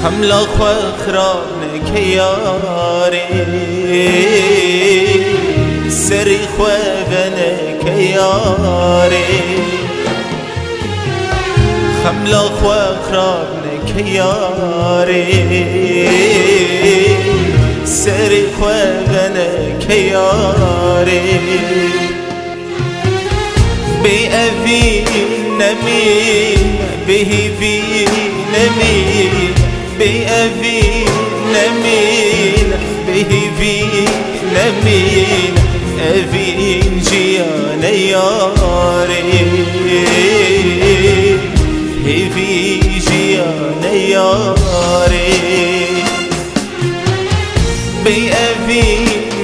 حمل خرابنك ياري سري خوابنك ياري حمل خرابنك ياري سري خوابنك ياري بأبي نمين به في نمين بأبي نمين به في نمين أبين جيان ياري هفي جيان ياري بأبي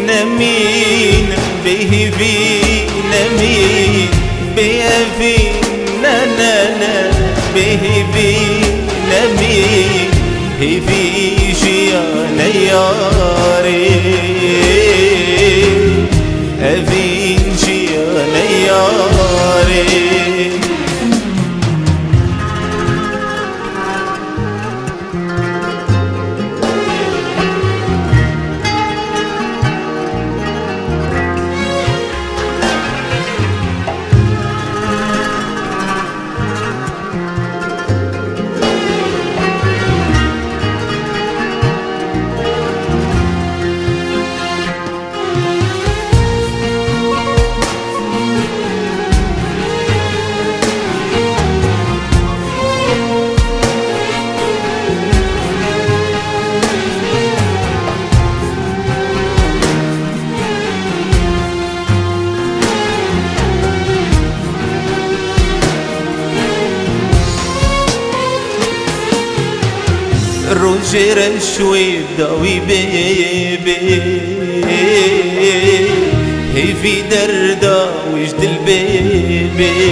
نمين به في نمين بأبي نانا به في نمين هفي جيان ياري أبين جيان ياري رجر شوي داوي بيبي هي في دردا وجد البيبي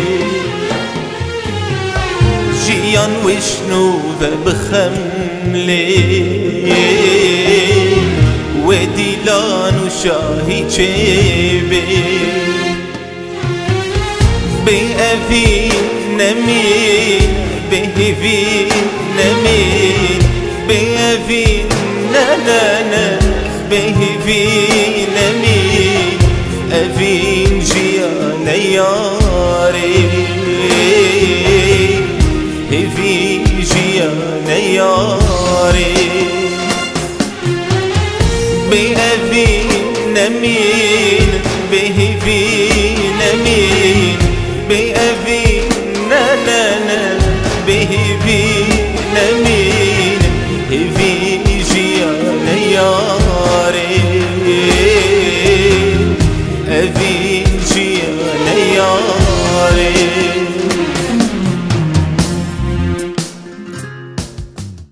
جيان وشنو بخملي وديلان وشاهي جيبي بأبي نمين بهفي نمين بأبي نانا به في نمين أبين جيان ياري هفي جيان ياري بأبي نمين به في نمين بأبي نانا